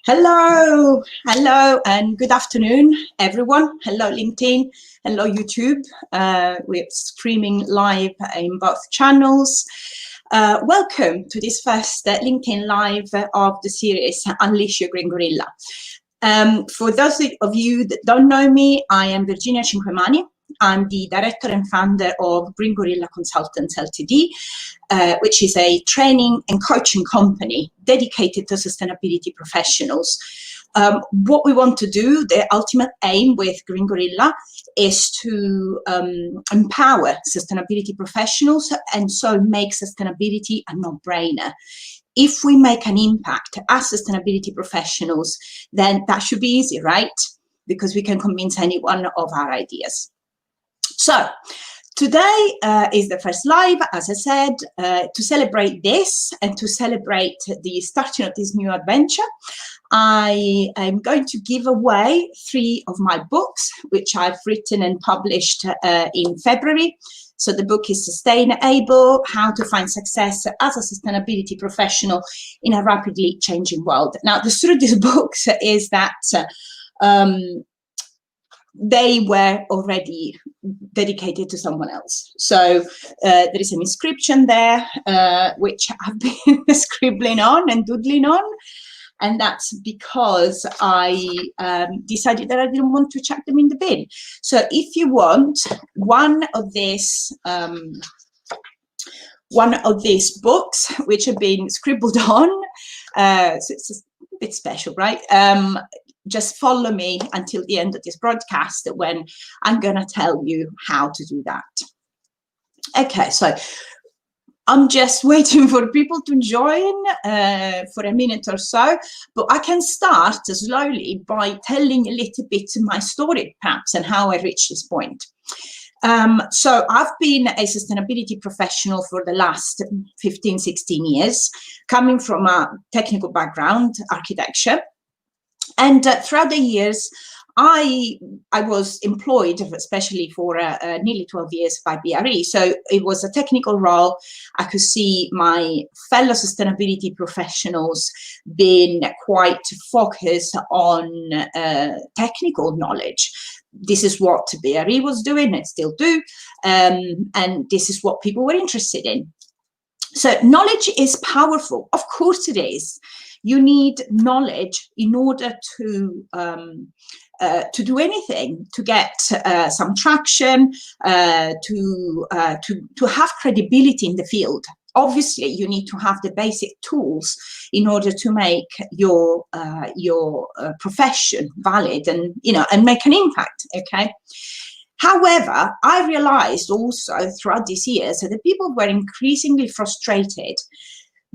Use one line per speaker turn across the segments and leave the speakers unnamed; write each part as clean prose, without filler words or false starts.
Hello, and good afternoon, everyone. Hello, LinkedIn. Hello, YouTube. We're streaming live in both channels. Welcome to this first LinkedIn Live of the series, Unleash Your Green Gorilla. For those of you that don't know me, I am Virginia Cinquemani. I'm the director and founder of Green Gorilla Consultants Ltd, which is a training and coaching company dedicated to sustainability professionals. What we want to do, the ultimate aim with Green Gorilla, is to empower sustainability professionals and so make sustainability a no-brainer. If we make an impact as sustainability professionals, then that should be easy, right? Because we can convince anyone of our ideas. So today is the first live, as I said, to celebrate this and to celebrate the starting of this new adventure. I am going to give away 3 of my books, which I've written and published in February. So the book is SustainABLE, How to Find Success as a Sustainability Professional in a Rapidly Changing World. Now, the story of these books is that they were already dedicated to someone else. So there is an inscription there, which I've been scribbling on and doodling on. And that's because I decided that I didn't want to chuck them in the bin. So if you want one of these books, which have been scribbled on, so it's a bit special, right? Just follow me until the end of this broadcast when I'm going to tell you how to do that. Okay, so I'm just waiting for people to join for a minute or so, but I can start slowly by telling a little bit my story, perhaps, and how I reached this point. So I've been a sustainability professional for the last 15, 16 years, coming from a technical background, architecture. And throughout the years, I was employed, especially for nearly 12 years by BRE. So it was a technical role. I could see my fellow sustainability professionals being quite focused on technical knowledge. This is what BRE was doing and still do. And this is what people were interested in. So knowledge is powerful. Of course it is. You need knowledge in order to do anything, to get some traction, to have credibility in the field. Obviously, you need to have the basic tools in order to make your profession valid and and make an impact. Okay. However, I realized also throughout these years that the people were increasingly frustrated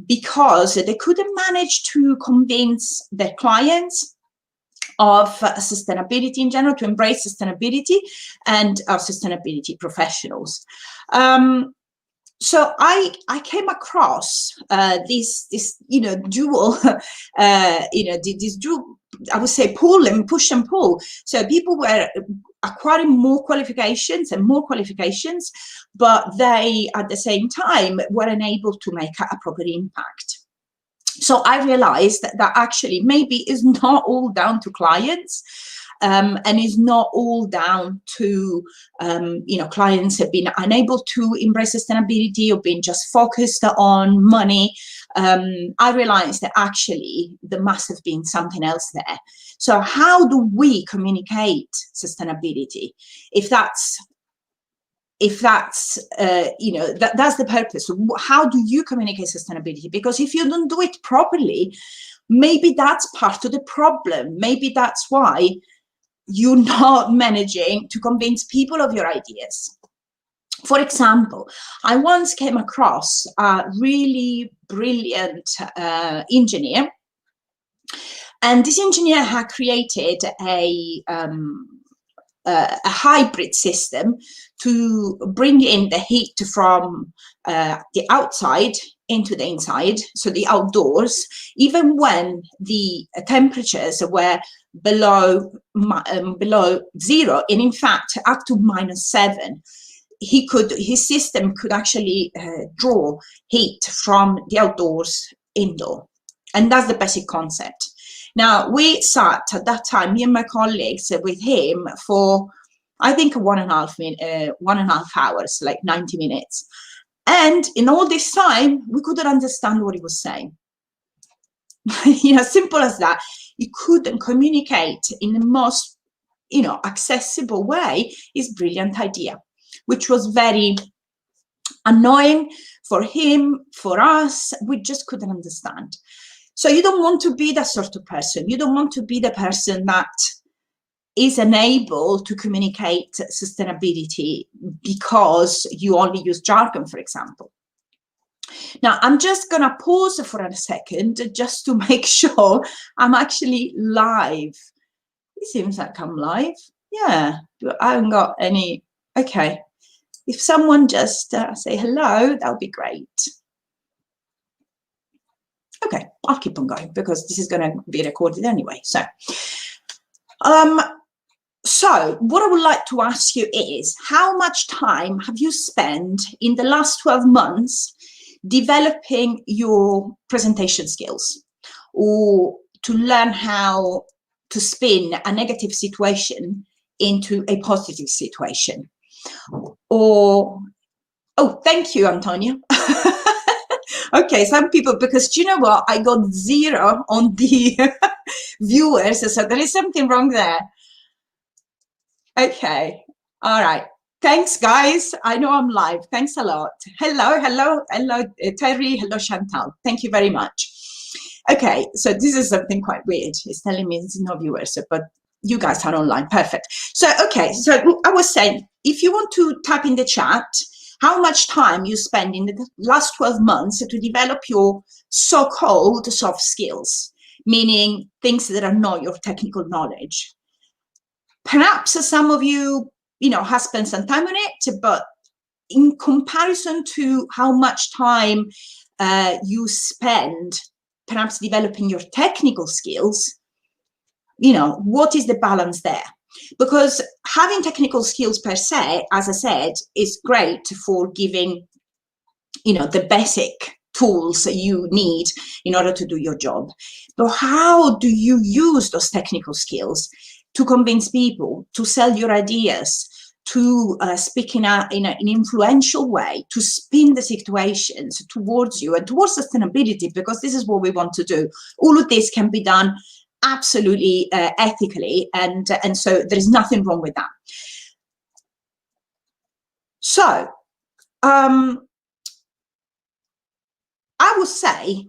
because they couldn't manage to convince their clients of sustainability in general, to embrace sustainability, and of sustainability professionals. So I came across this dual, this dual, I would say, push and pull. So people were acquiring more qualifications, but they, at the same time, were unable to make a proper impact. So I realized that actually maybe it's not all down to clients, and it's not all down to, clients have been unable to embrace sustainability or been just focused on money. I realized that actually there must have been something else there. So how do we communicate sustainability? If that's that's the purpose. How do you communicate sustainability? Because if you don't do it properly, maybe that's part of the problem. Maybe that's why you're not managing to convince people of your ideas. For example, I once came across a really brilliant engineer, and this engineer had created a hybrid system to bring in the heat from the outside into the inside, so the outdoors, even when the temperatures were below 0, and in fact up to -7. His system could actually draw heat from the outdoors indoor, and that's the basic concept. Now, we sat at that time, me and my colleagues, with him for, I think, 1.5 hours, like 90 minutes. And in all this time, we couldn't understand what he was saying. Simple as that. He couldn't communicate in the most, accessible way his brilliant idea, which was very annoying for him, for us. We just couldn't understand. So you don't want to be that sort of person. You don't want to be the person that is unable to communicate sustainability because you only use jargon, for example. Now, I'm just going to pause for a second just to make sure I'm actually live. It seems like I'm live. Yeah, I haven't got any. Okay. If someone just say hello, that would be great. Okay, I'll keep on going because this is going to be recorded anyway. So what I would like to ask you is, how much time have you spent in the last 12 months developing your presentation skills, or to learn how to spin a negative situation into a positive situation? Or, oh, thank you, Antonio. Okay, some people, because you know what, I got 0 on the viewers, so there is something wrong there. Okay, all right. Thanks, guys. I know I'm live. Thanks a lot. Hello, Terry. Hello, Chantal. Thank you very much. Okay, so this is something quite weird. It's telling me there's no viewers, but you guys are online. Perfect. So, okay, so I was saying, if you want to type in the chat how much time you spend in the last 12 months to develop your so-called soft skills, meaning things that are not your technical knowledge. Perhaps some of you, have spent some time on it, but in comparison to how much time you spend perhaps developing your technical skills, what is the balance there? Because having technical skills per se, as I said, is great for giving, the basic tools that you need in order to do your job. But how do you use those technical skills to convince people, to sell your ideas, to speak in an influential way, to spin the situations towards you and towards sustainability, because this is what we want to do. All of this can be done absolutely ethically, and so there is nothing wrong with that. So I would say,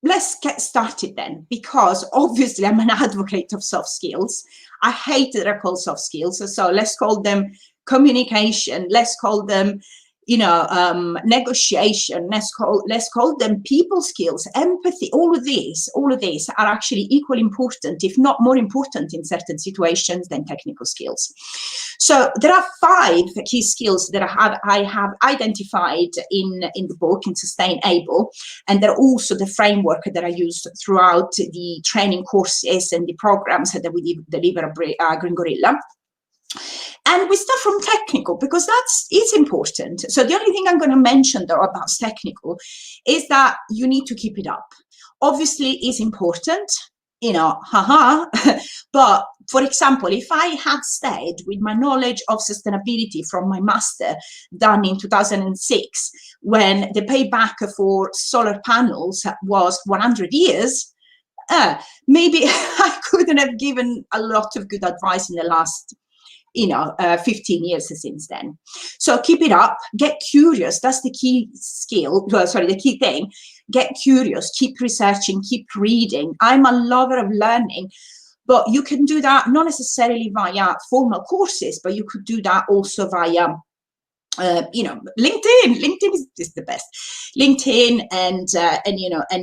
let's get started then, because obviously I'm an advocate of soft skills. I hate that they're called soft skills, so let's call them communication, let's call them, negotiation, let's call them people skills, empathy. All of these are actually equally important, if not more important in certain situations than technical skills. So there are 5 key skills that I have identified in the book, in SustainABLE, and they're also the framework that I used throughout the training courses and the programs that we deliver at Green Gorilla. And we start from technical, because it's important. So the only thing I'm going to mention, though, about technical is that you need to keep it up. Obviously, it's important, but for example, if I had stayed with my knowledge of sustainability from my master done in 2006, when the payback for solar panels was 100 years, maybe I couldn't have given a lot of good advice in the last 15 years since then. So keep it up, get curious. That's the key skill. The key thing. Get curious, keep researching, keep reading. I'm a lover of learning, but you can do that not necessarily via formal courses, but you could do that also via LinkedIn is the best. LinkedIn and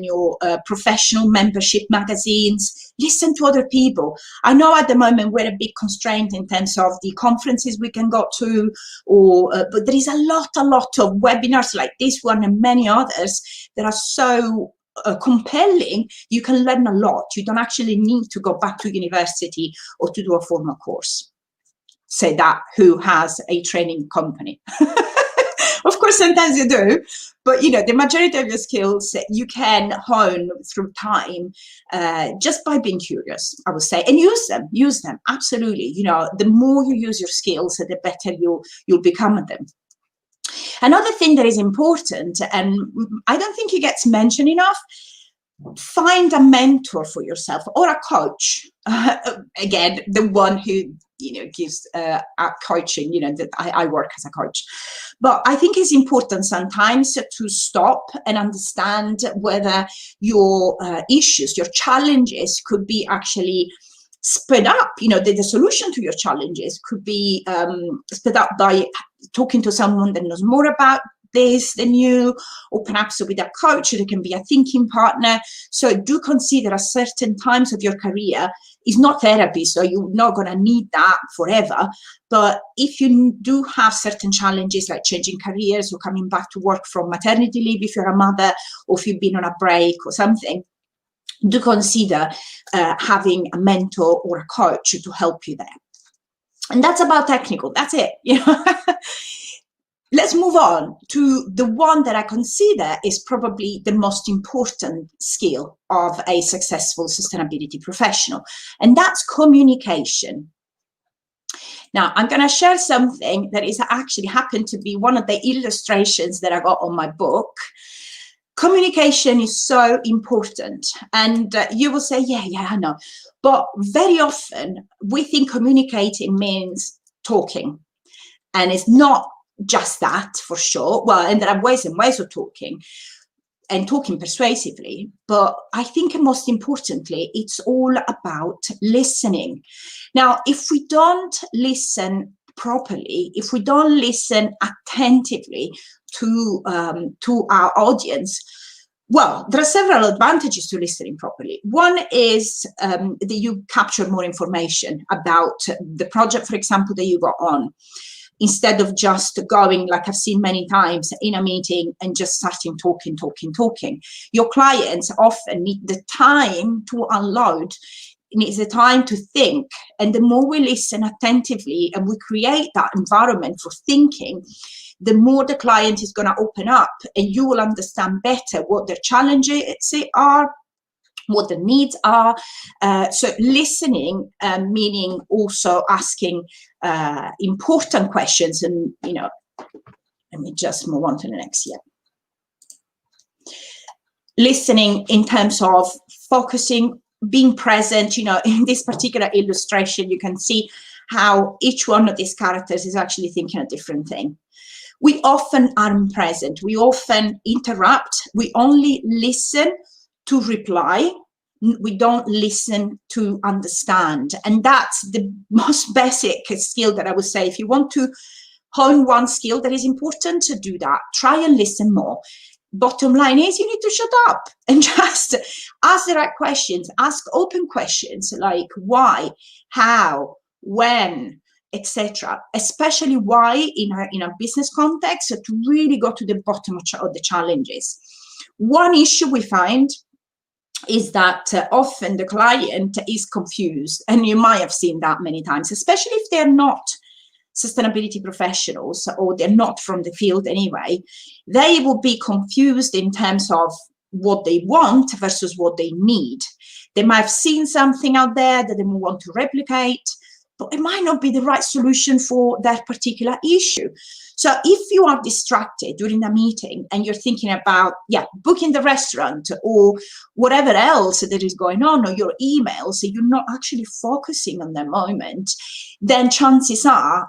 your professional membership magazines. Listen to other people. I know at the moment we're a bit constrained in terms of the conferences we can go to, but there is a lot of webinars like this one and many others that are so compelling. You can learn a lot. You don't actually need to go back to university or to do a formal course. Say that who has a training company. Of course, sometimes you do, but the majority of your skills you can hone through time, just by being curious, I would say, and use them, absolutely. The more you use your skills, the better you'll become at them. Another thing that is important, and I don't think it gets mentioned enough, find a mentor for yourself or a coach. Again, the one who gives coaching. That I work as a coach, but I think it's important sometimes to stop and understand whether your issues, your challenges, could be actually sped up. The solution to your challenges could be sped up by talking to someone that knows more about this than you, or perhaps with a coach that can be a thinking partner. So do consider at certain times of your career, it's not therapy, so you're not going to need that forever. But if you do have certain challenges like changing careers or coming back to work from maternity leave, if you're a mother, or if you've been on a break or something, do consider having a mentor or a coach to help you there. And that's about technical. That's it. Let's move on to the one that I consider is probably the most important skill of a successful sustainability professional, and that's communication. Now, I'm going to share something that is actually happened to be one of the illustrations that I got on my book. Communication is so important, and you will say, yeah, I know. But very often we think communicating means talking, and it's not just that, for sure. Well, and there are ways and ways of talking, and talking persuasively. But I think most importantly, it's all about listening. Now, if we don't listen properly, if we don't listen attentively to our audience, well, there are several advantages to listening properly. One is that you capture more information about the project, for example, that you got on, instead of just going, like I've seen many times, in a meeting and just starting talking. Your clients often need the time to unload, needs the time to think. And the more we listen attentively and we create that environment for thinking, the more the client is going to open up, and you will understand better what their challenges are, what the needs are. So listening, meaning also asking important questions. And, let me just move on to the next year. Listening in terms of focusing, being present. In this particular illustration, you can see how each one of these characters is actually thinking a different thing. We often aren't present. We often interrupt. We only listen to reply. We don't listen to understand. And that's the most basic skill that I would say. If you want to hone one skill that is important, to do that. Try and listen more. Bottom line is you need to shut up and just ask the right questions. Ask open questions like why, how, when, etc. Especially why in a business context, to really go to the bottom of the challenges. One issue we find is that often the client is confused, and you might have seen that many times, especially if they're not sustainability professionals or they're not from the field anyway. They will be confused in terms of what they want versus what they need. They might have seen something out there that they will want to replicate, but it might not be the right solution for that particular issue. So if you are distracted during a meeting and you're thinking about, booking the restaurant or whatever else that is going on, or your emails, so you're not actually focusing on the moment, then chances are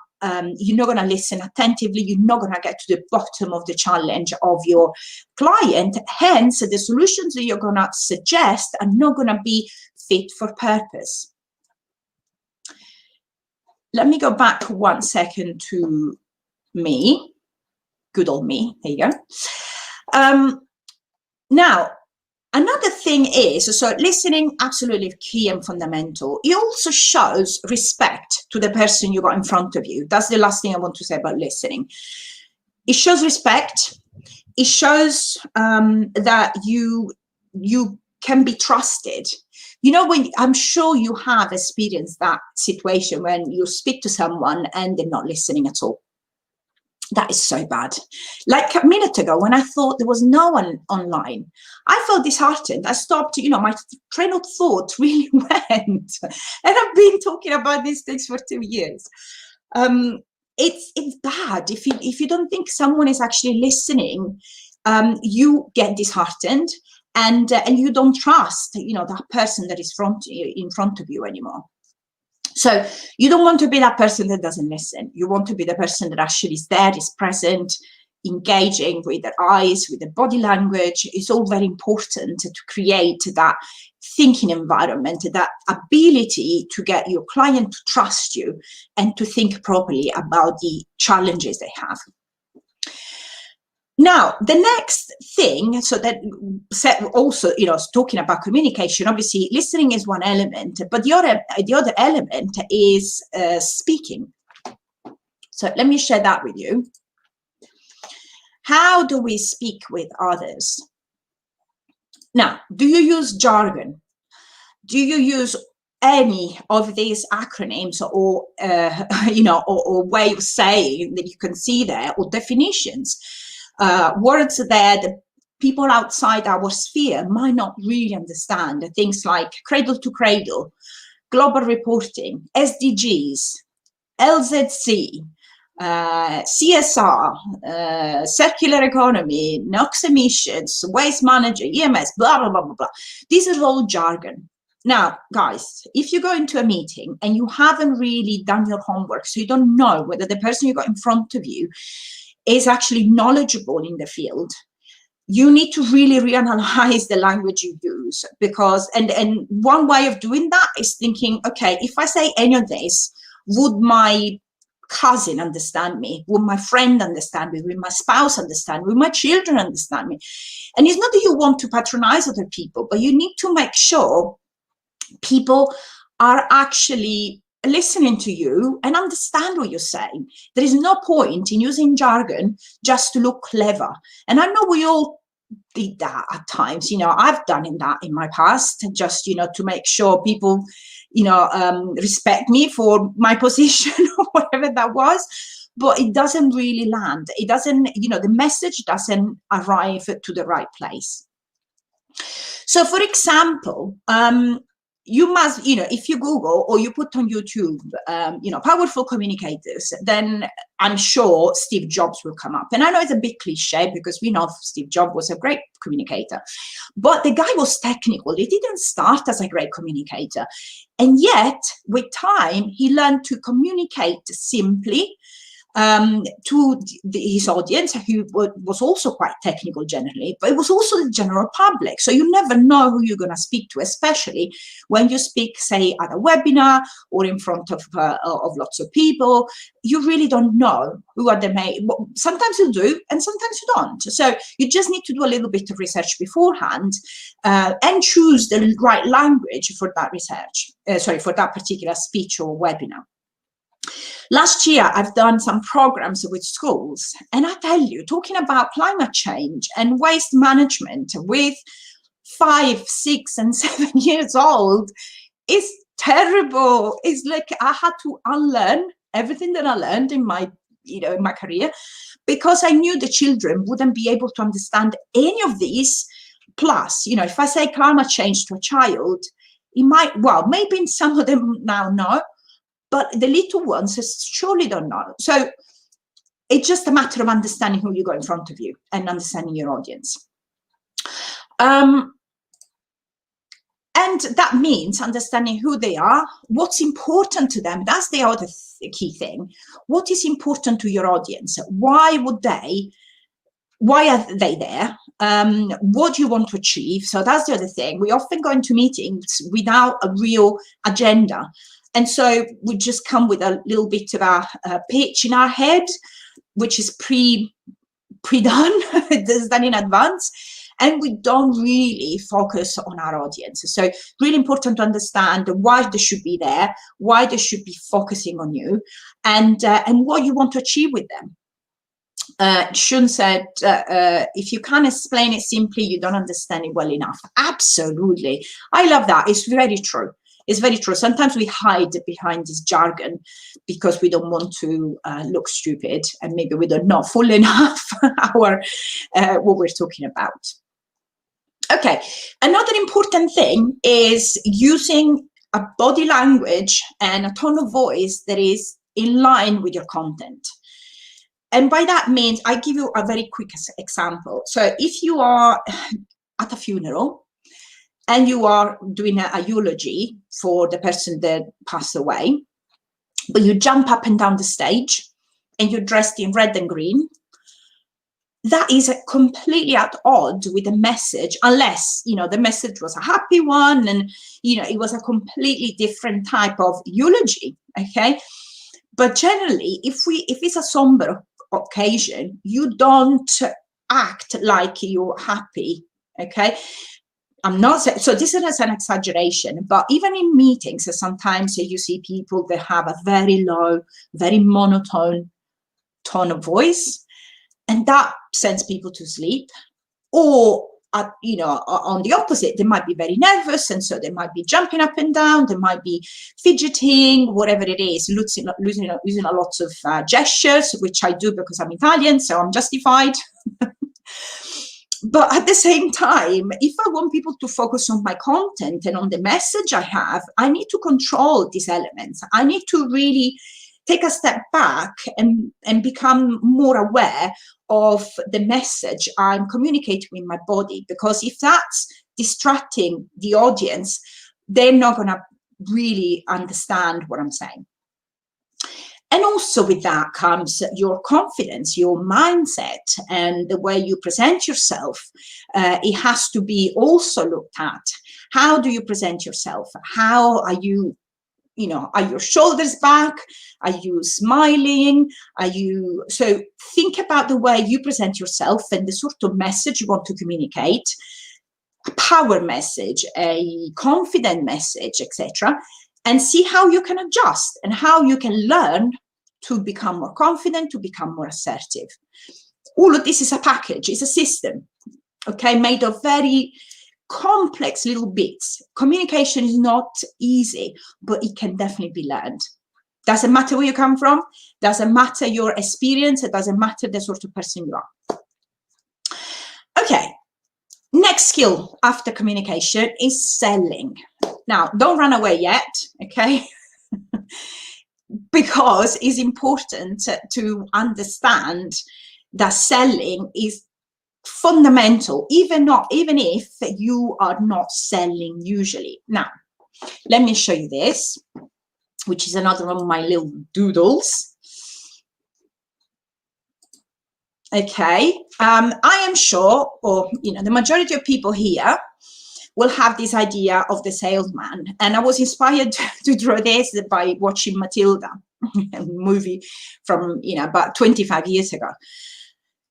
you're not going to listen attentively. You're not going to get to the bottom of the challenge of your client. Hence, the solutions that you're going to suggest are not going to be fit for purpose. Let me go back 1 second to me. Good old me. There you go. Now, another thing is, so listening, absolutely key and fundamental. It also shows respect to the person you got in front of you. That's the last thing I want to say about listening. It shows respect. It shows that you can be trusted. When I'm sure you have experienced that situation when you speak to someone and they're not listening at all. That is so bad. Like a minute ago, when I thought there was no one online, I felt disheartened. I stopped, my train of thought really went. And I've been talking about these things for 2 years. It's bad. If you don't think someone is actually listening, you get disheartened, and you don't trust, that person that is in front of you anymore. So you don't want to be that person that doesn't listen. You want to be the person that actually is there, is present, engaging with their eyes, with their body language. It's all very important to create that thinking environment, that ability to get your client to trust you and to think properly about the challenges they have. Now, the next thing, so that also, talking about communication, obviously listening is one element, but the other element is speaking. So let me share that with you. How do we speak with others? Now, do you use jargon? Do you use any of these acronyms or, or way of saying that you can see there, or definitions? Words there that people outside our sphere might not really understand. Things like cradle to cradle, global reporting, SDGs, LZC, CSR, circular economy, NOx emissions, waste manager, EMS, blah, blah, blah, blah, blah. These are all jargon. Now, guys, if you go into a meeting and you haven't really done your homework, so you don't know whether the person you got in front of you is actually knowledgeable in the field, you need to really reanalyze the language you use, because, and one way of doing that is thinking, okay, if I say any of this, would my cousin understand me? Would my friend understand me? Would my spouse understand me? Would my children understand me? And it's not that you want to patronize other people, but you need to make sure people are actually listening to you and understand what you're saying. There is no point in using jargon just to look clever. And I know we all did that at times. I've done that in my past, just, to make sure people, respect me for my position or whatever that was. But it doesn't really land. It doesn't, the message doesn't arrive to the right place. So, for example, you must, if you Google or you put on YouTube, powerful communicators, then I'm sure Steve Jobs will come up. And I know it's a bit cliche because we know Steve Jobs was a great communicator, but the guy was technical. He didn't start as a great communicator. And yet, with time, he learned to communicate simply to his audience, who was also quite technical generally, but it was also the general public. So you never know who you're going to speak to, especially when you speak, say, at a webinar or in front of lots of people. You really don't know who are the main. Sometimes you do, and sometimes you don't. So you just need to do a little bit of research beforehand and choose the right language for that research. For that particular speech or webinar. Last year, I've done some programs with schools, and I tell you, talking about climate change and waste management with 5, 6, and 7 years old is terrible. It's like I had to unlearn everything that I learned in my, in my career, because I knew the children wouldn't be able to understand any of these. Plus, if I say climate change to a child, it might, well, maybe some of them now know, but the little ones surely don't know. So it's just a matter of understanding who you got in front of you and understanding your audience. And that means understanding who they are, what's important to them. That's the other key thing. What is important to your audience? Why are they there? What do you want to achieve? So that's the other thing. We often go into meetings without a real agenda. And so we just come with a little bit of a pitch in our head, which is pre-done, it's done in advance, and we don't really focus on our audience. So really important to understand why they should be there, why they should be focusing on you, and what you want to achieve with them. Shun said, if you can't explain it simply, you don't understand it well enough. Absolutely. I love that. It's very true. It's very true. Sometimes we hide behind this jargon because we don't want to look stupid, and maybe we don't know full enough our what we're talking about. Okay, another important thing is using a body language and a tone of voice that is in line with your content. And by that means, I give you a very quick example. So if you are at a funeral and you are doing a eulogy for the person that passed away, but you jump up and down the stage and you're dressed in red and green, that is completely at odds with the message, unless, you know, the message was a happy one and, you know, it was a completely different type of eulogy, okay? But generally, if it's a somber occasion, you don't act like you're happy, okay? I'm not saying, so this is an exaggeration, but even in meetings, sometimes you see people that have a very low, very monotone tone of voice, and that sends people to sleep. Or, you know, on the opposite, they might be very nervous, and so they might be jumping up and down, they might be fidgeting, whatever it is, using a lot of gestures, which I do because I'm Italian, so I'm justified. But at the same time, if I want people to focus on my content and on the message I have, I need to control these elements. I need to really take a step back and become more aware of the message I'm communicating with my body, because if that's distracting the audience, they're not going to really understand what I'm saying. And also with that comes your confidence, your mindset, and the way you present yourself. It has to be also looked at. How do you present yourself? How are you, you know, are your shoulders back? Are you smiling? Are you, so think about the way you present yourself and the sort of message you want to communicate, a power message, a confident message, etc., and see how you can adjust and how you can learn to become more confident, to become more assertive. All of this is a package, it's a system, okay, made of very complex little bits. Communication is not easy, but it can definitely be learned. Doesn't matter where you come from, doesn't matter your experience, it doesn't matter the sort of person you are. Okay, next skill after communication is selling. Now, don't run away yet, okay? Because it's important to understand that selling is fundamental, even if you are not selling usually. Now, let me show you this, which is another one of my little doodles. Okay, I am sure, or you know, the majority of people here will have this idea of the salesman, and I was inspired to draw this by watching Matilda, a movie from, you know, about 25 years ago.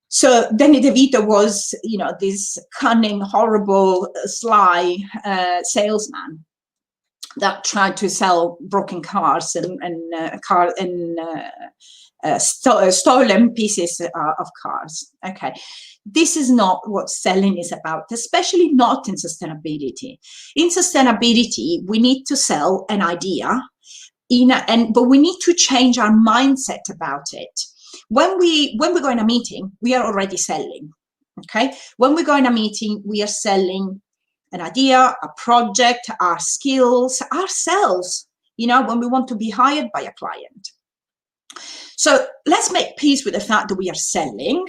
So Danny DeVito was, you know, this cunning, horrible, sly salesman that tried to sell broken cars and stolen pieces of cars. Okay, this is not what selling is about, especially not in sustainability. In sustainability, we need to sell an idea, but we need to change our mindset about it. When we go in a meeting, we are already selling. Okay, when we go in a meeting, we are selling an idea, a project, our skills, ourselves, you know, when we want to be hired by a client. So let's make peace with the fact that we are selling,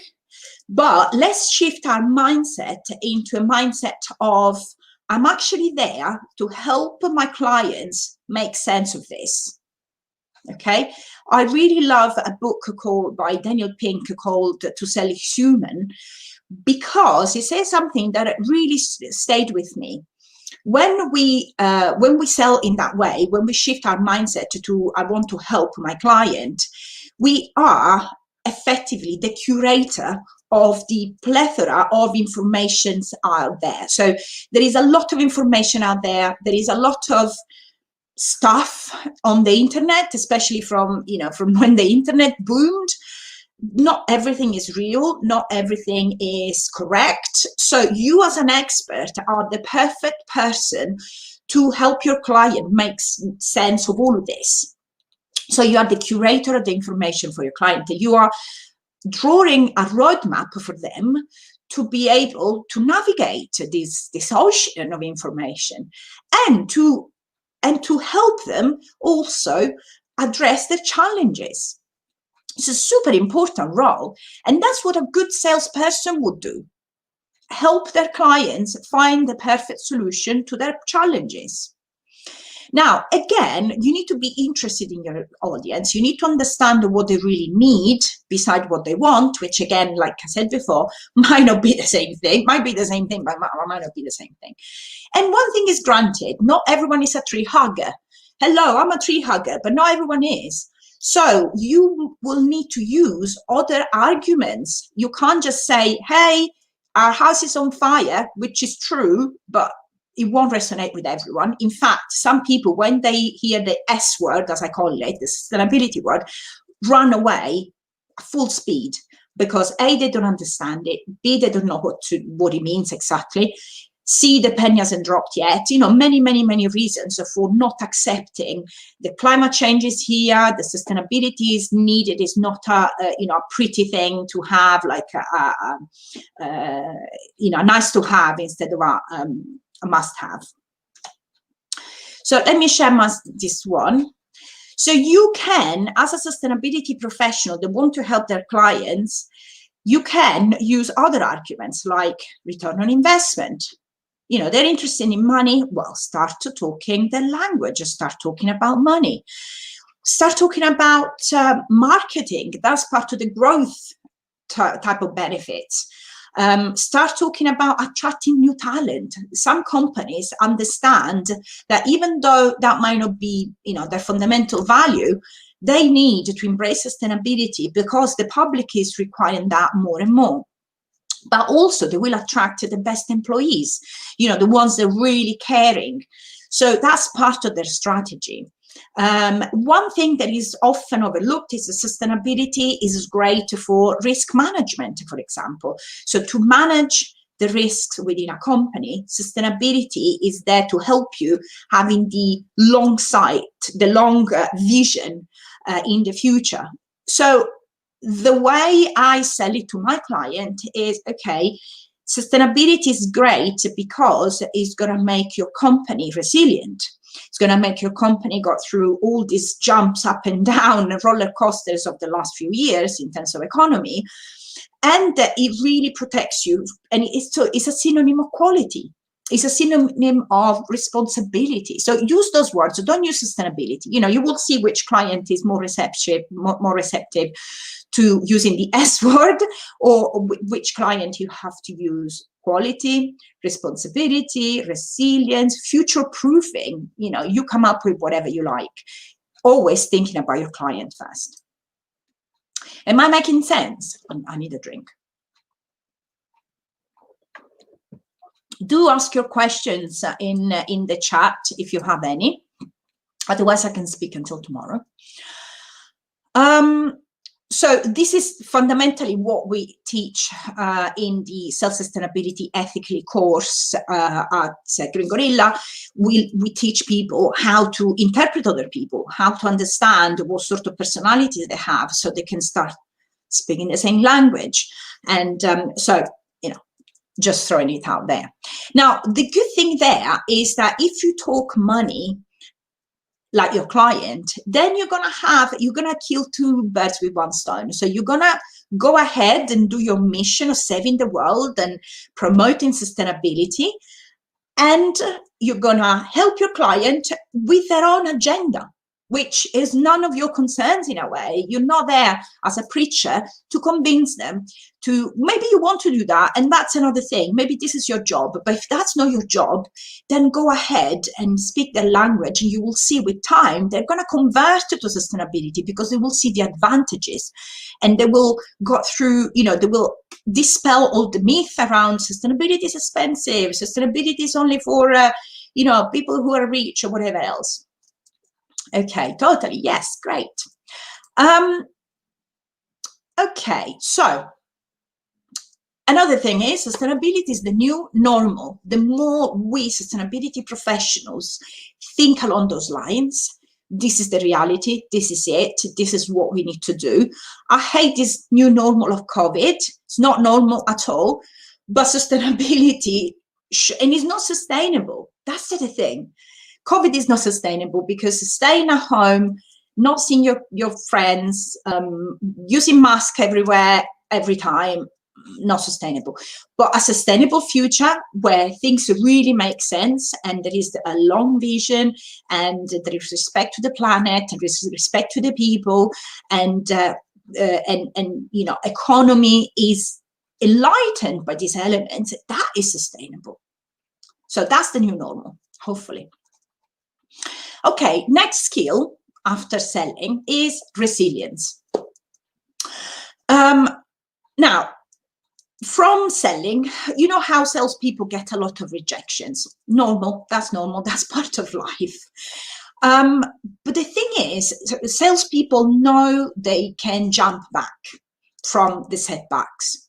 but let's shift our mindset into a mindset of, I'm actually there to help my clients make sense of this. Okay, I really love a book by Daniel Pink called To Sell Is Human, because it says something that really stayed with me. When we sell in that way, when we shift our mindset to I want to help my client, we are effectively the curator of the plethora of informations out there. So there is a lot of information out there. There is a lot of stuff on the internet, especially from when the internet boomed. Not everything is real, not everything is correct. So you as an expert are the perfect person to help your client make sense of all of this. So you are the curator of the information for your client. You are drawing a roadmap for them to be able to navigate this ocean of information, and to help them also address their challenges. It's a super important role, and that's what a good salesperson would do. Help their clients find the perfect solution to their challenges. Now, again, you need to be interested in your audience. You need to understand what they really need beside what they want, which, again, like I said before, might not be the same thing. Might be the same thing, but might not be the same thing. And one thing is granted, not everyone is a tree hugger. Hello, I'm a tree hugger, but not everyone is. So you will need to use other arguments. You can't just say, hey, our house is on fire, which is true, but it won't resonate with everyone. In fact, some people, when they hear the S word, as I call it, the sustainability word, run away full speed, because A, they don't understand it, B, they don't know what it means exactly, C, the penny hasn't dropped yet. You know, many, many, many reasons for not accepting the climate change is here, the sustainability is needed, is not a pretty thing to have, like nice to have instead of a must-have. So let me share this one. So you can, as a sustainability professional that want to help their clients, you can use other arguments like return on investment. You know, they're interested in money. Well, start talking their language, start talking about money. Start talking about marketing. That's part of the growth type of benefits. Start talking about attracting new talent. Some companies understand that even though that might not be, their fundamental value, they need to embrace sustainability because the public is requiring that more and more. But also they will attract the best employees, the ones that are really caring. So that's part of their strategy. One thing that is often overlooked is that sustainability is great for risk management, for example. So to manage the risks within a company, sustainability is there to help you having the long sight, the long vision in the future. So the way I sell it to my client is, okay, sustainability is great because it's going to make your company resilient. It's going to make your company go through all these jumps up and down, roller coasters of the last few years in terms of economy. And it really protects you. And it's a synonym of quality. It's a synonym of responsibility. So use those words. So don't use sustainability. You will see which client is more receptive to using the S word, or which client you have to use quality, responsibility, resilience, future proofing. You come up with whatever you like, always thinking about your client first. Am I making sense? I need a drink. Do ask your questions in the chat if you have any. Otherwise, I can speak until tomorrow. So this is fundamentally what we teach in the Self-Sustainability Ethically course at Green Gorilla. We teach people how to interpret other people, how to understand what sort of personalities they have so they can start speaking the same language. And so, just throwing it out there. Now, the good thing there is that if you talk money, like your client, then you're going to kill two birds with one stone. So you're going to go ahead and do your mission of saving the world and promoting sustainability. And you're going to help your client with their own agenda, which is none of your concerns in a way. You're not there as a preacher to convince them to, maybe you want to do that, and that's another thing. Maybe this is your job, but if that's not your job, then go ahead and speak their language, and you will see with time, they're going to convert to sustainability because they will see the advantages, and they will go through, they will dispel all the myth around sustainability is expensive, sustainability is only for, people who are rich or whatever else. Okay, totally. Yes, great. Okay, so Another thing is sustainability is the new normal. The more we sustainability professionals think along those lines, this is the reality, this is it, this is what we need to do. I hate this new normal of COVID. It's not normal at all, but sustainability, and it's not sustainable. That's the thing. COVID is not sustainable because staying at home, not seeing your friends, using masks everywhere, every time, not sustainable. But a sustainable future where things really make sense and there is a long vision and there is respect to the planet and there is respect to the people and you know, economy is enlightened by these elements, that is sustainable. So that's the new normal, hopefully. Okay, next skill after selling is resilience. Now, from selling, you know how salespeople get a lot of rejections. Normal, that's part of life. But the thing is, salespeople know they can jump back from the setbacks.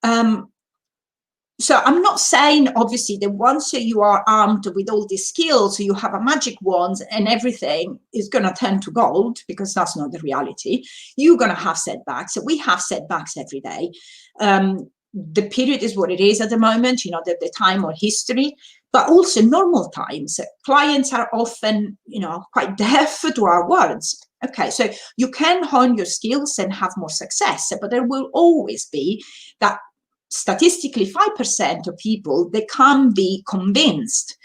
So I'm not saying, obviously, that once you are armed with all these skills, you have a magic wand and everything is going to turn to gold, because that's not the reality. You're going to have setbacks. We have setbacks every day. The period is what it is at the moment, you know, the time or history, but also normal times. Clients are often, you know, quite deaf to our words. Okay, so you can hone your skills and have more success, but there will always be that statistically 5% of people, they can't be convinced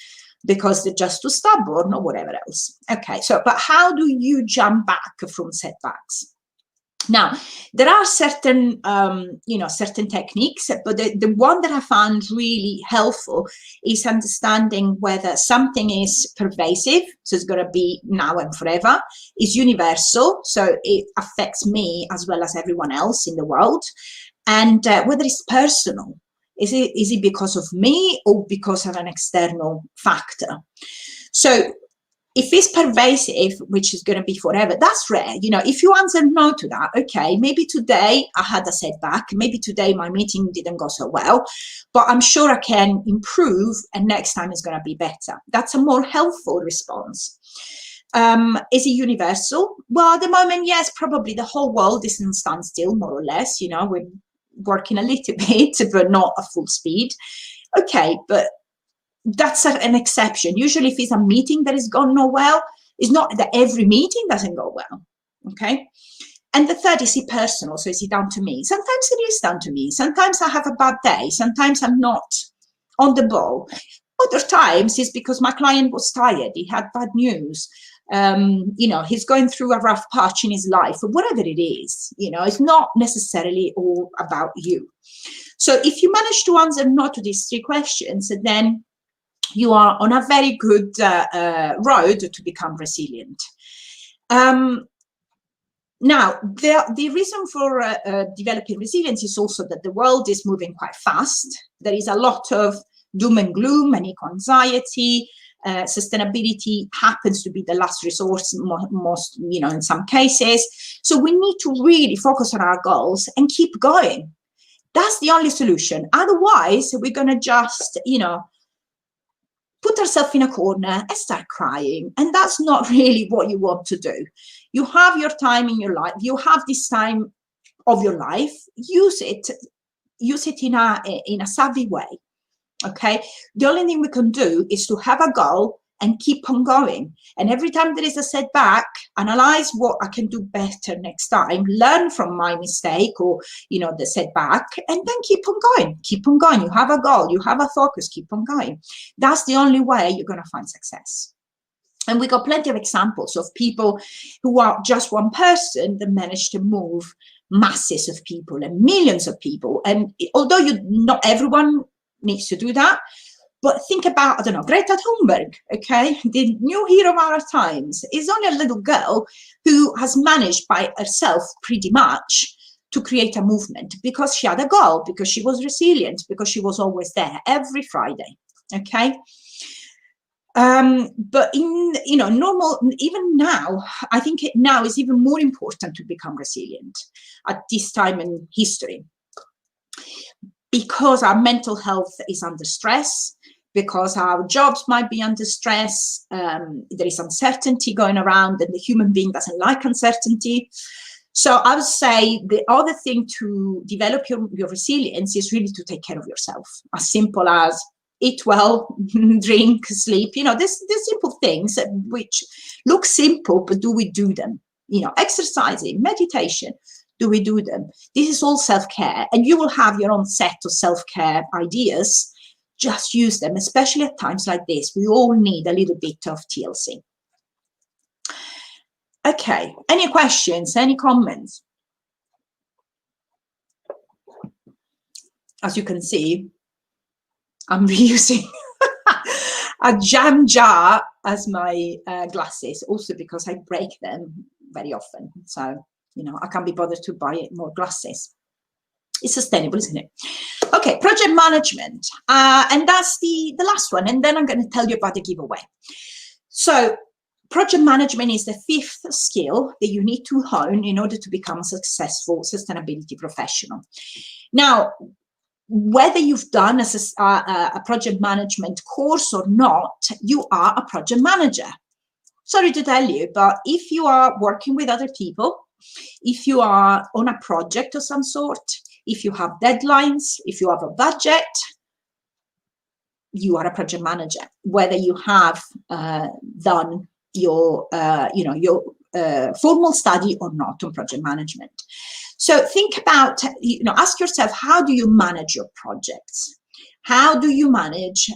because they're just too stubborn or whatever else. Okay, so, but how do you jump back from setbacks? Now, there are certain, you know, certain techniques, but the one that I found really helpful is understanding whether something is pervasive, so it's going to be now and forever, is universal, so it affects me as well as everyone else in the world, and whether it's personal. Is it because of me or because of an external factor? So if it's pervasive, which is going to be forever, that's rare. You know, if you answer no to that, okay, maybe today I had a setback, maybe today my meeting didn't go so well, but I'm sure I can improve and next time is going to be better. That's a more helpful response. Is it universal? Well, at the moment, yes, probably the whole world is in standstill, more or less. You know, we're working a little bit, but not at full speed. Okay, but that's an exception. Usually if it's a meeting that has gone no well, it's not that every meeting doesn't go well, okay? And the third, is it personal? So is it down to me? Sometimes it is down to me. Sometimes I have a bad day. Sometimes I'm not on the ball. Other times it's because my client was tired. He had bad news. You know, he's going through a rough patch in his life, or whatever it is. You know, it's not necessarily all about you. So if you manage to answer no to these three questions, then you are on a very good road to become resilient. Now, the reason for developing resilience is also that the world is moving quite fast. There is a lot of doom and gloom and eco-anxiety. Sustainability happens to be the last resource, most, you know, in some cases. So we need to really focus on our goals and keep going. That's the only solution. Otherwise, we're going to just, you know, put ourselves in a corner and start crying. And that's not really what you want to do. You have your time in your life. You have this time of your life. Use it in a savvy way. Okay. The only thing we can do is to have a goal and keep on going. And every time there is a setback, analyze what I can do better next time, learn from my mistake or, you know, the setback, and then keep on going. Keep on going. You have a goal, you have a focus, keep on going. That's the only way you're going to find success. And we got plenty of examples of people who are just one person that managed to move masses of people and millions of people. And although not everyone needs to do that, but think about, I don't know, Greta Thunberg, okay? The new hero of our times is only a little girl who has managed by herself pretty much to create a movement because she had a goal, because she was resilient, because she was always there every Friday, okay? But in, you know, normal, even now, I think now is even more important to become resilient at this time in history. because our mental health is under stress, because our jobs might be under stress, there is uncertainty going around, and the human being doesn't like uncertainty. So I would say the other thing to develop your resilience is really to take care of yourself. As simple as eat well, drink, sleep, you know, there's simple things which look simple, but do we do them? You know, exercising, meditation, do we do them? This is all self-care, and you will have your own set of self-care ideas. Just use them, especially at times like this. We all need a little bit of TLC. Okay, any questions, any comments? As you can see, I'm reusing a jam jar as my glasses, also because I break them very often. So, you know, I can't be bothered to buy more glasses. It's sustainable, isn't it? Okay, project management. And that's the last one. And then I'm going to tell you about the giveaway. So project management is the 5th skill that you need to hone in order to become a successful sustainability professional. Now, whether you've done a project management course or not, you are a project manager. Sorry to tell you, but if you are working with other people, if you are on a project of some sort, if you have deadlines, if you have a budget, you are a project manager, whether you have done your, formal study or not on project management. So think about, ask yourself, how do you manage your projects? How do you manage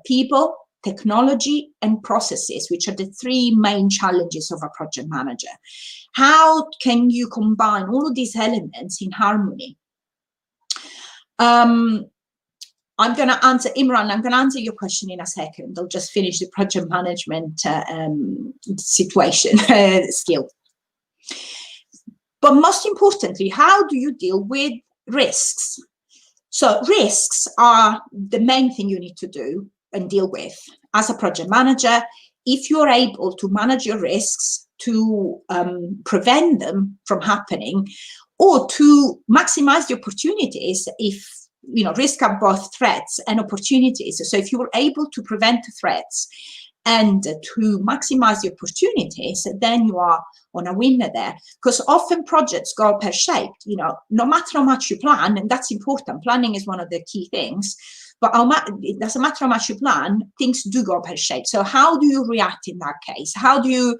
people, technology, and processes, which are the 3 main challenges of a project manager? How can you combine all of these elements in harmony? I'm going to answer, Imran, I'm going to answer your question in a second. I'll just finish the project management situation skill. But most importantly, how do you deal with risks? So risks are the main thing you need to do and deal with as a project manager. If you're able to manage your risks, to prevent them from happening, or to maximize the opportunities, if risk are both threats and opportunities. So if you were able to prevent threats and to maximize the opportunities, then you are on a winner there. Because often projects go pear-shaped, no matter how much you plan, and that's important. Planning is one of the key things. But it doesn't matter how much you plan, things do go pear-shaped. So how do you react in that case? How do you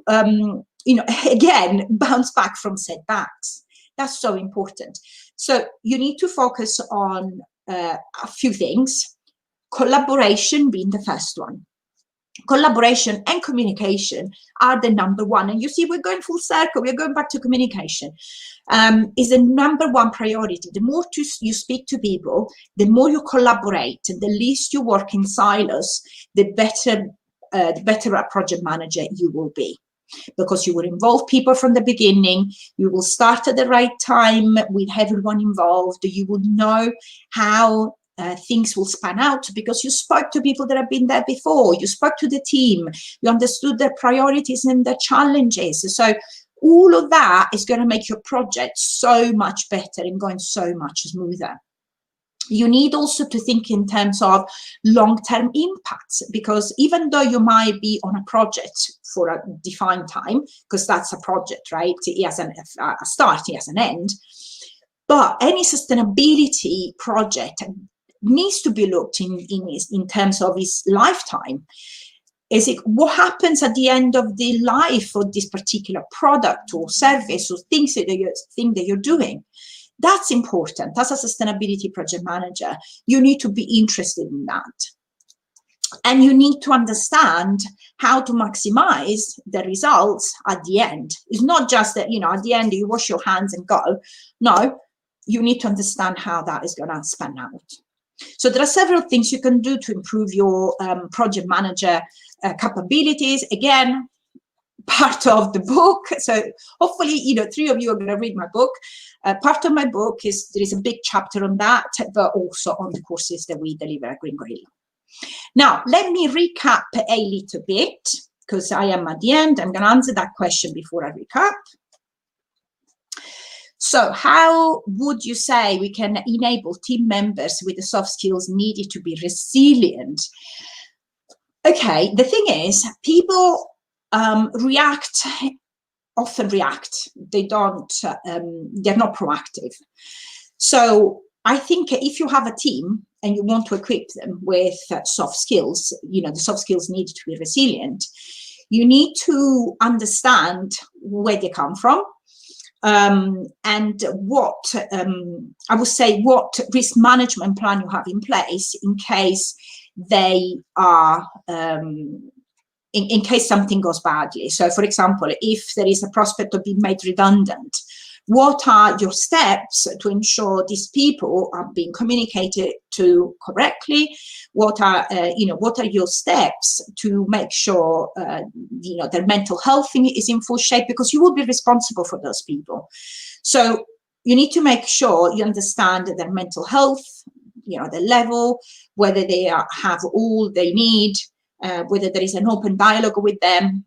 again, bounce back from setbacks? That's so important. So you need to focus on a few things, collaboration being the first one. Collaboration and communication are the #1. And you see, we're going full circle. We're going back to communication. Is the #1 priority. The more you speak to people, the more you collaborate, the least you work in silos, the better a project manager you will be. Because you will involve people from the beginning, you will start at the right time with everyone involved, you will know how things will span out because you spoke to people that have been there before, you spoke to the team, you understood their priorities and their challenges. So all of that is going to make your project so much better and going so much smoother. You need also to think in terms of long-term impacts, because even though you might be on a project for a defined time, because that's a project, right? It has a start, it has an end. But any sustainability project needs to be looked in terms of its lifetime. What happens at the end of the life of this particular product or service or thing that you're doing? That's important. As a sustainability project manager, you need to be interested in that. And you need to understand how to maximize the results at the end. It's not just that, at the end you wash your hands and go. No, you need to understand how that is going to span out. So there are several things you can do to improve your project manager capabilities. Again, part of the book. So hopefully, 3 of you are going to read my book. Part of my book there is a big chapter on that, but also on the courses that we deliver at Green Gorilla. Now, let me recap a little bit, because I am at the end. I'm going to answer that question before I recap. So how would you say we can enable team members with the soft skills needed to be resilient? Okay, the thing is, people often react. They don't, they're not proactive. So I think if you have a team and you want to equip them with soft skills, the soft skills needed to be resilient, you need to understand where they come from, and what, I would say, what risk management plan you have in place in case they are, in case something goes badly. So, for example, if there is a prospect of being made redundant, what are your steps to ensure these people are being communicated to correctly? What are your steps to make sure their mental health is in full shape, because you will be responsible for those people. So you need to make sure you understand their mental health, the level, whether they have all they need, whether there is an open dialogue with them.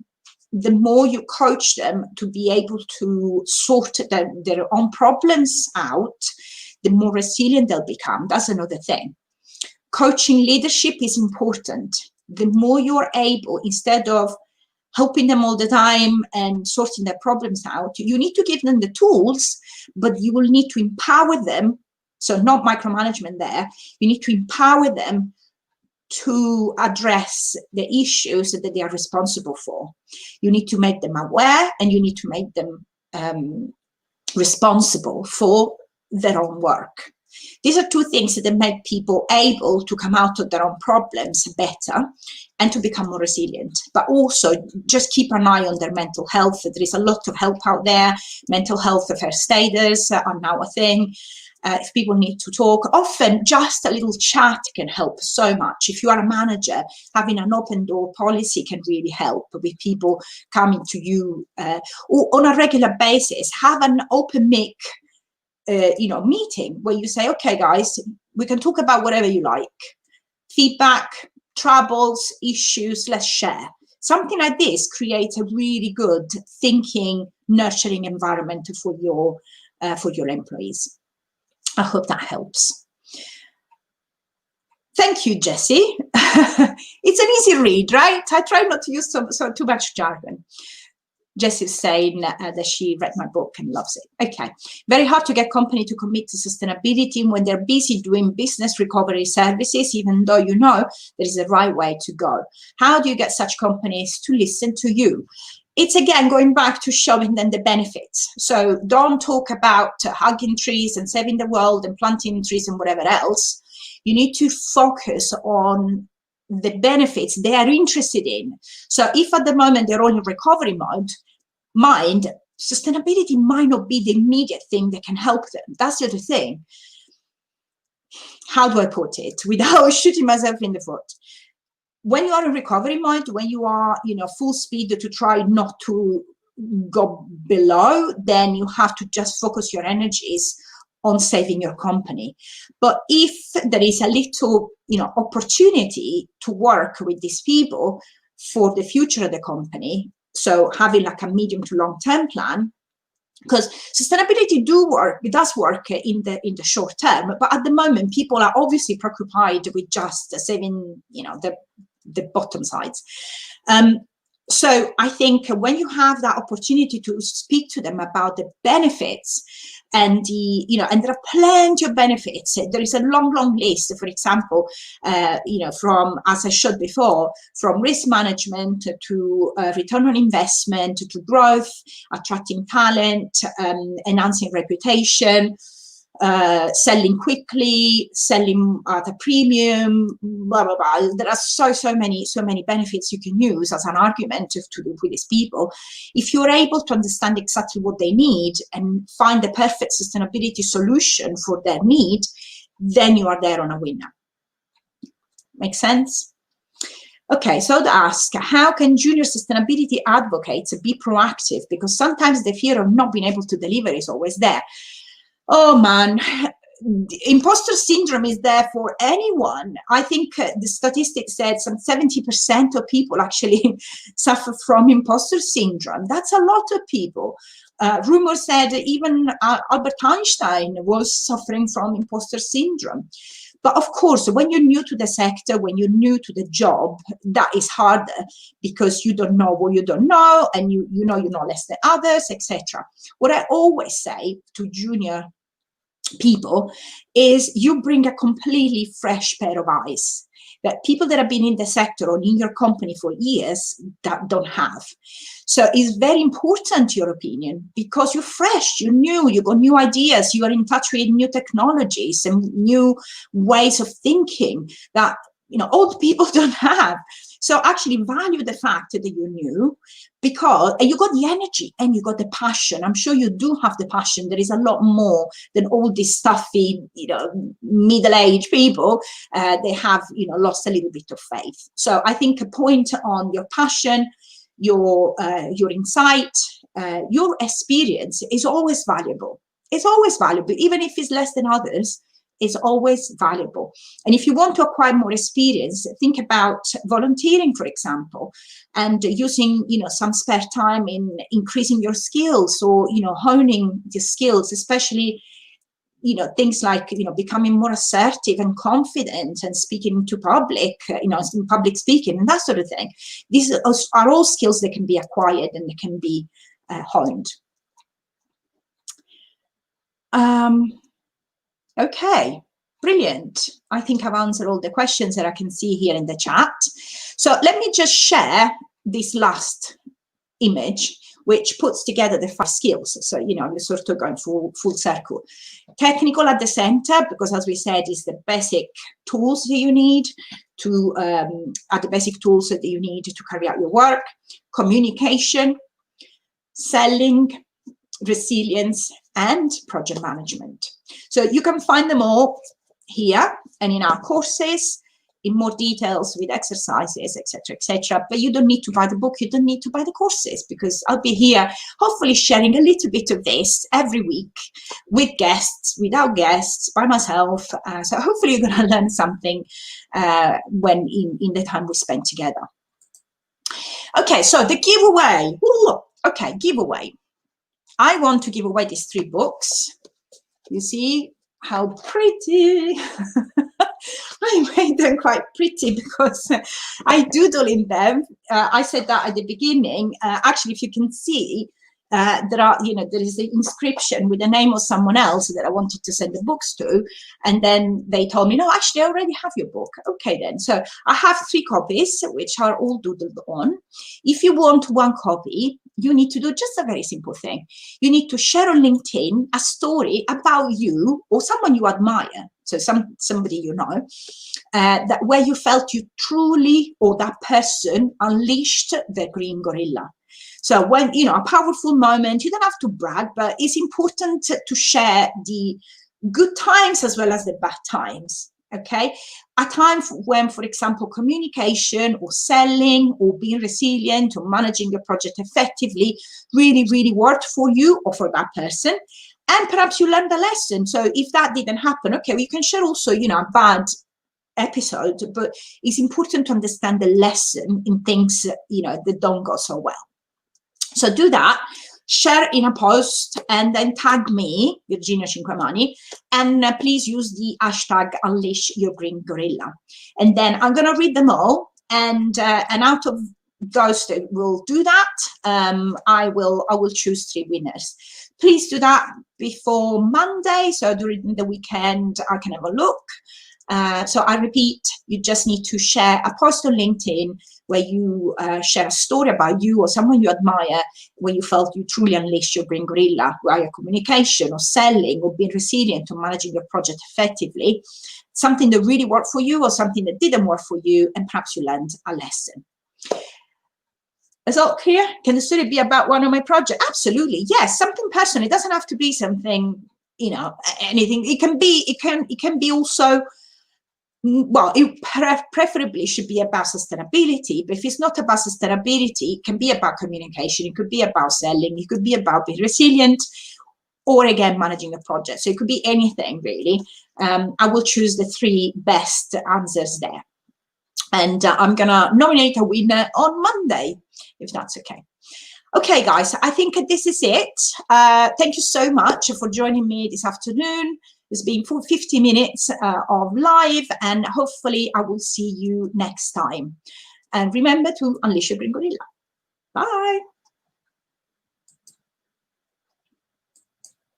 The more you coach them to be able to sort their own problems out, the more resilient they'll become. That's another thing. Coaching leadership is important. The more you're able, instead of helping them all the time and sorting their problems out, you need to give them the tools, but you will need to empower them. So not micromanagement there. You need to empower them to address the issues that they are responsible for. You need to make them aware, and you need to make them responsible for their own work. These are two things that make people able to come out of their own problems better and to become more resilient. But also just keep an eye on their mental health. There is a lot of help out there. Mental health first aiders are now a thing. If people need to talk, often just a little chat can help so much. If you are a manager, having an open door policy can really help with people coming to you or on a regular basis. Have an open mic meeting where you say, okay, guys, we can talk about whatever you like. Feedback, troubles, issues, let's share. Something like this creates a really good thinking, nurturing environment for your employees. I hope that helps. Thank you, Jessie. It's an easy read, right? I try not to use too much jargon. Jessie's saying that she read my book and loves it. Okay. Very hard to get company to commit to sustainability when they're busy doing business recovery services, even though you know there is a right way to go. How do you get such companies to listen to you? It's again going back to showing them the benefits. So don't talk about hugging trees and saving the world and planting trees and whatever else. You need to focus on the benefits they are interested in. So if at the moment they're all in recovery mind, sustainability might not be the immediate thing that can help them. That's the other thing. How do I put it without shooting myself in the foot? When you are in recovery mode, when you are, full speed to try not to go below, then you have to just focus your energies on saving your company. But if there is a little, opportunity to work with these people for the future of the company, so having like a medium to long-term plan, because sustainability does work in the short term, but at the moment people are obviously preoccupied with just saving, the bottom sides. So I think when you have that opportunity to speak to them about the benefits, and and there are plenty of benefits. There is a long list, for example, from, as I showed before, from risk management to return on investment to growth, attracting talent, enhancing reputation, selling quickly, selling at a premium, blah blah blah. There are so many benefits you can use as an argument to do with these people. If you're able to understand exactly what they need and find the perfect sustainability solution for their need, then you are there on a winner. Make sense? Okay, so to ask, how can junior sustainability advocates be proactive? Because sometimes the fear of not being able to deliver is always there. Oh man, imposter syndrome is there for anyone. I think the statistics said some 70% of people actually suffer from imposter syndrome. That's a lot of people. rumor said even Albert Einstein was suffering from imposter syndrome. But of course, when you're new to the sector, when you're new to the job, that is harder because you don't know what you don't know, and you know less than others, etc. What I always say to junior people is you bring a completely fresh pair of eyes that people that have been in the sector or in your company for years that don't have. So it's very important, your opinion, because you're fresh, you're new, you've got new ideas, you are in touch with new technologies and new ways of thinking that old people don't have. So actually value the fact that you're new, because you got the energy and you got the passion. I'm sure you do have the passion. There is a lot more than all these stuffy, middle-aged people. They have, lost a little bit of faith. So I think a point on your passion, your insight, your experience is always valuable. It's always valuable, even if it's less than others. Is always valuable. And if you want to acquire more experience, think about volunteering, for example, and using some spare time in increasing your skills, or honing the skills, especially things like becoming more assertive and confident and speaking to public, in public speaking and that sort of thing. These are all skills that can be acquired and they can be honed. Okay, brilliant. I think I've answered all the questions that I can see here in the chat. So let me just share this last image, which puts together the 5 skills. So, we're sort of going full circle. Technical at the center, because as we said, is the basic tools that you need to, are the basic tools that you need to carry out your work. Communication, selling, resilience, and project management. So you can find them all here and in our courses in more details with exercises, etc. But you don't need to buy the book, you don't need to buy the courses, because I'll be here hopefully sharing a little bit of this every week with guests, without guests, by myself. So hopefully you're going to learn something when in the time we spend together. Okay, so the giveaway. Ooh, okay, giveaway. I want to give away these 3 books. You see how pretty. I made them quite pretty because I doodle in them. I said that at the beginning. Actually, if you can see, there is the inscription with the name of someone else that I wanted to send the books to, and then they told me, no, actually, I already have your book. Okay, then. So I have 3 copies, which are all doodled on. If you want 1 copy, you need to do just a very simple thing. You need to share on LinkedIn a story about you or someone you admire. So somebody you know, that where you felt you truly, or that person unleashed the green gorilla. So when, a powerful moment, you don't have to brag, but it's important to share the good times as well as the bad times. Okay, a time when, for example, communication or selling or being resilient or managing your project effectively really worked for you or for that person, and perhaps you learned a lesson. So if that didn't happen, okay, we can share also, a bad episode, but it's important to understand the lesson in things, that don't go so well. So do that. Share in a post and then tag me, Virginia Cinquemani, and please use the hashtag Unleash Your Green Gorilla. And then I'm going to read them all, and out of those that will do that, I will choose 3 winners. Please do that before Monday, so during the weekend I can have a look. So I repeat, you just need to share a post on LinkedIn where you share a story about you or someone you admire, where you felt you truly unleashed your green gorilla via communication or selling or being resilient or managing your project effectively, something that really worked for you or something that didn't work for you, and perhaps you learned a lesson. Is that clear? Can the story be about one of my projects? Absolutely, yes. Something personal. It doesn't have to be something, anything. It can be also. Well, it preferably should be about sustainability, but if it's not about sustainability, it can be about communication, it could be about selling, it could be about being resilient, or again, managing a project. So it could be anything, really. I will choose the 3 best answers there. And I'm going to nominate a winner on Monday, if that's okay. Okay, guys, I think this is it. Thank you so much for joining me this afternoon. It's been 50 minutes of live, and hopefully I will see you next time. And remember to unleash your green gorilla. Bye.